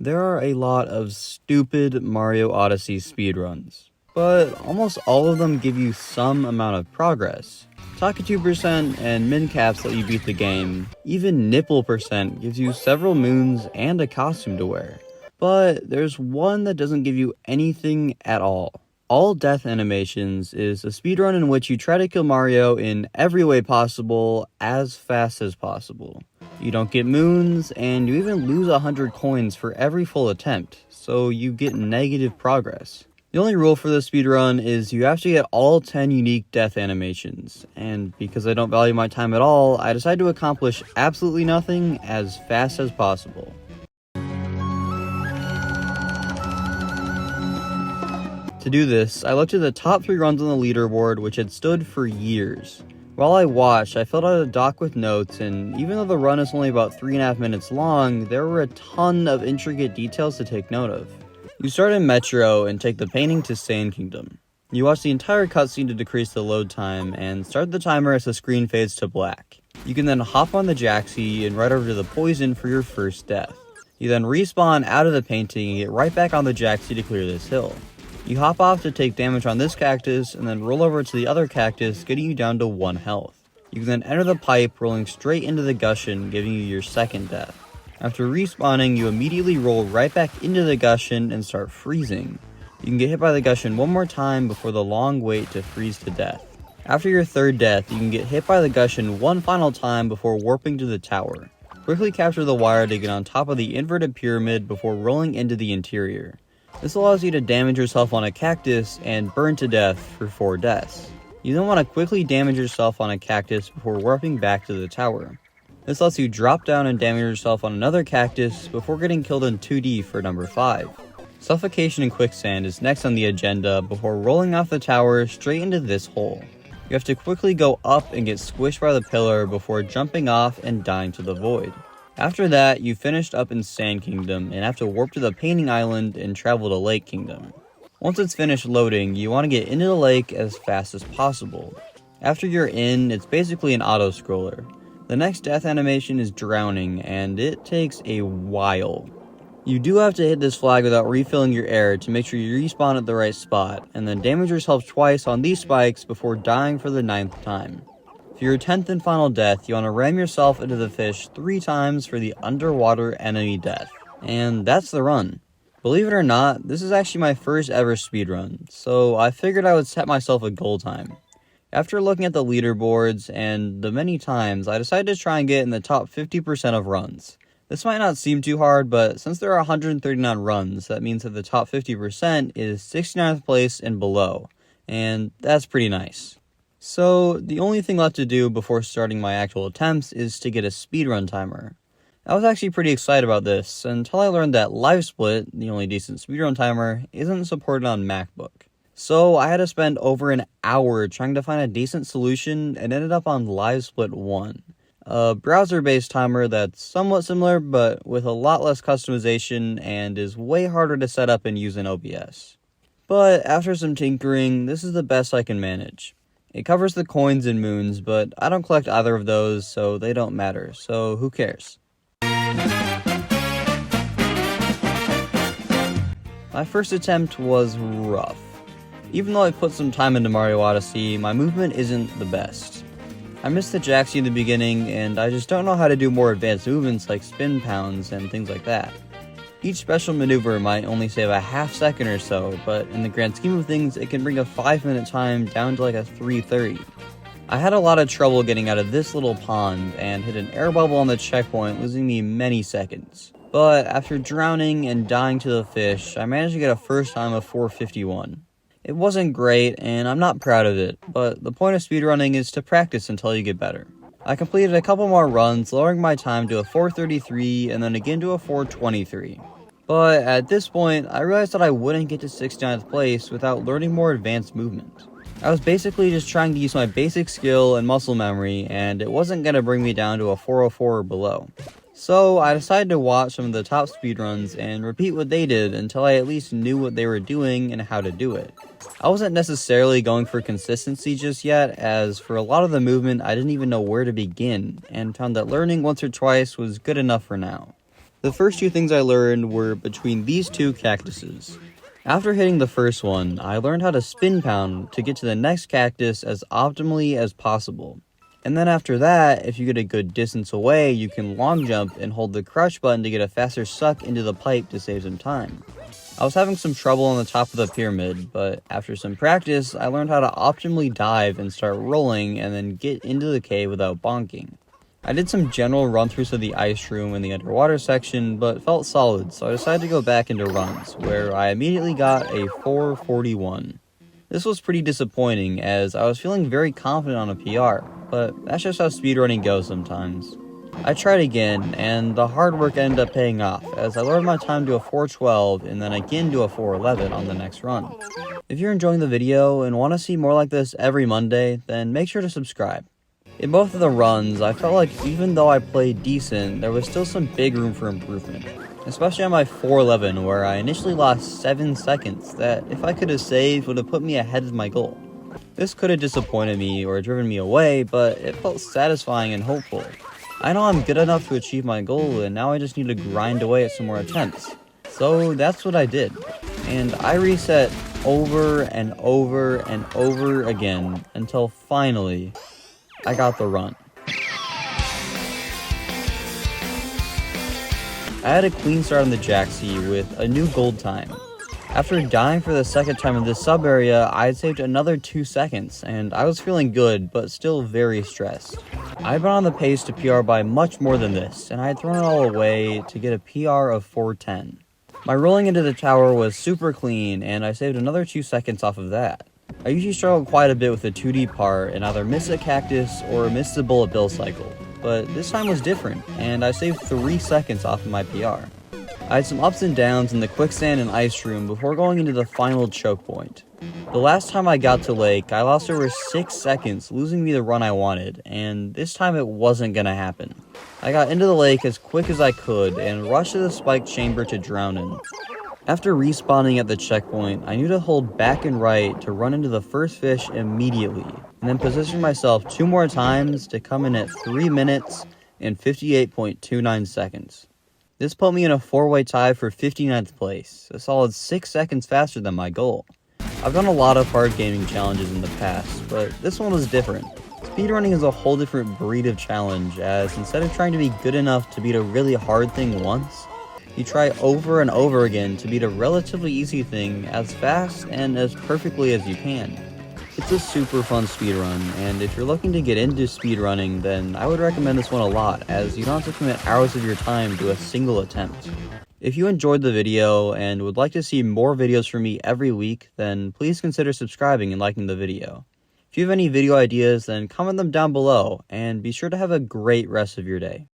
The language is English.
There are a lot of stupid Mario Odyssey speedruns, but almost all of them give you some amount of progress. Taka 2% and min caps let you beat the game. Even nipple percent gives you several moons and a costume to wear. But there's one that doesn't give you anything at all. All Death Animations is a speedrun in which you try to kill Mario in every way possible, as fast as possible. You don't get moons, and you even lose 100 coins for every full attempt, so you get negative progress. The only rule for this speedrun is you have to get all 10 unique death animations, and because I don't value my time at all, I decided to accomplish absolutely nothing as fast as possible. To do this, I looked at the top 3 runs on the leaderboard which had stood for years. While I watched, I filled out a doc with notes, and even though the run is only about 3.5 minutes long, there were a ton of intricate details to take note of. You start in Metro and take the painting to Sand Kingdom. You watch the entire cutscene to decrease the load time, and start the timer as the screen fades to black. You can then hop on the Jaxi and ride over to the poison for your first death. You then respawn out of the painting and get right back on the Jaxi to clear this hill. You hop off to take damage on this cactus, and then roll over to the other cactus, getting you down to 1 health. You can then enter the pipe, rolling straight into the Gushin, giving you your second death. After respawning, you immediately roll right back into the Gushin and start freezing. You can get hit by the Gushin one more time before the long wait to freeze to death. After your third death, you can get hit by the Gushin one final time before warping to the tower. Quickly capture the wire to get on top of the inverted pyramid before rolling into the interior. This allows you to damage yourself on a cactus and burn to death for 4 deaths. You then want to quickly damage yourself on a cactus before warping back to the tower. This lets you drop down and damage yourself on another cactus before getting killed in 2D for number 5. Suffocation and quicksand is next on the agenda before rolling off the tower straight into this hole. You have to quickly go up and get squished by the pillar before jumping off and dying to the void. After that, you finished up in Sand Kingdom and have to warp to the Painting Island and travel to Lake Kingdom. Once it's finished loading, you want to get into the lake as fast as possible. After you're in, it's basically an auto-scroller. The next death animation is drowning, and it takes a while. You do have to hit this flag without refilling your air to make sure you respawn at the right spot, and then damage yourself twice on these spikes before dying for the 9th time. For your 10th and final death, you want to ram yourself into the fish 3 times for the underwater enemy death. And that's the run. Believe it or not, this is actually my first ever speedrun, so I figured I would set myself a goal time. After looking at the leaderboards and the many times, I decided to try and get in the top 50% of runs. This might not seem too hard, but since there are 139 runs, that means that the top 50% is 69th place and below, and that's pretty nice. So, the only thing left to do before starting my actual attempts is to get a speedrun timer. I was actually pretty excited about this until I learned that LiveSplit, the only decent speedrun timer, isn't supported on MacBook. So, I had to spend over an hour trying to find a decent solution and ended up on LiveSplit 1, a browser-based timer that's somewhat similar but with a lot less customization and is way harder to set up and use in OBS. But after some tinkering, this is the best I can manage. It covers the coins and moons, but I don't collect either of those, so they don't matter, so who cares? My first attempt was rough. Even though I put some time into Mario Odyssey, my movement isn't the best. I missed the Jaxi in the beginning, and I just don't know how to do more advanced movements like spin pounds and things like that. Each special maneuver might only save a half second or so, but in the grand scheme of things, it can bring a 5-minute time down to like a 3:30. I had a lot of trouble getting out of this little pond and hit an air bubble on the checkpoint, losing me many seconds. But after drowning and dying to the fish, I managed to get a first time of 4:51. It wasn't great, and I'm not proud of it, but the point of speedrunning is to practice until you get better. I completed a couple more runs, lowering my time to a 4:33 and then again to a 4:23. But at this point, I realized that I wouldn't get to 69th place without learning more advanced movement. I was basically just trying to use my basic skill and muscle memory, and it wasn't going to bring me down to a 4:04 or below. So I decided to watch some of the top speedruns and repeat what they did until I at least knew what they were doing and how to do it. I wasn't necessarily going for consistency just yet, as for a lot of the movement I didn't even know where to begin, and found that learning once or twice was good enough for now. The first two things I learned were between these two cactuses. After hitting the first one, I learned how to spin pound to get to the next cactus as optimally as possible. And then after that, if you get a good distance away, you can long jump and hold the crouch button to get a faster suck into the pipe to save some time. I was having some trouble on the top of the pyramid, but after some practice, I learned how to optimally dive and start rolling and then get into the cave without bonking. I did some general run-throughs of the ice room and the underwater section, but felt solid, so I decided to go back into runs, where I immediately got a 441. This was pretty disappointing, as I was feeling very confident on a PR, but that's just how speedrunning goes sometimes. I tried again, and the hard work ended up paying off, as I lowered my time to a 412 and then again to a 411 on the next run. If you're enjoying the video and want to see more like this every Monday, then make sure to subscribe. In both of the runs, I felt like even though I played decent, there was still some big room for improvement. Especially on my 411, where I initially lost 7 seconds that, if I could have saved, would have put me ahead of my goal. This could have disappointed me or driven me away, but it felt satisfying and hopeful. I know I'm good enough to achieve my goal, and now I just need to grind away at some more attempts. So that's what I did. And I reset over and over and over again until finally I got the run. I had a clean start on the Jaxie with a new gold time. After dying for the second time in this sub area, I had saved another 2 seconds, and I was feeling good, but still very stressed. I had been on the pace to PR by much more than this, and I had thrown it all away to get a PR of 410. My rolling into the tower was super clean, and I saved another 2 seconds off of that. I usually struggle quite a bit with the 2D part and either miss a cactus or miss the bullet bill cycle, but this time was different, and I saved 3 seconds off of my PR. I had some ups and downs in the quicksand and ice room before going into the final choke point. The last time I got to Lake, I lost over 6 seconds, losing me the run I wanted, and this time it wasn't gonna happen. I got into the lake as quick as I could and rushed to the spike chamber to drown in. After respawning at the checkpoint, I knew to hold back and right to run into the first fish immediately, and then position myself 2 more times to come in at 3 minutes and 58.29 seconds. This put me in a 4-way tie for 59th place, a solid 6 seconds faster than my goal. I've done a lot of hard gaming challenges in the past, but this one was different. Speedrunning is a whole different breed of challenge, as instead of trying to be good enough to beat a really hard thing once, you try over and over again to beat a relatively easy thing as fast and as perfectly as you can. It's a super fun speedrun, and if you're looking to get into speedrunning, then I would recommend this one a lot, as you don't have to commit hours of your time to a single attempt. If you enjoyed the video and would like to see more videos from me every week, then please consider subscribing and liking the video. If you have any video ideas, then comment them down below, and be sure to have a great rest of your day.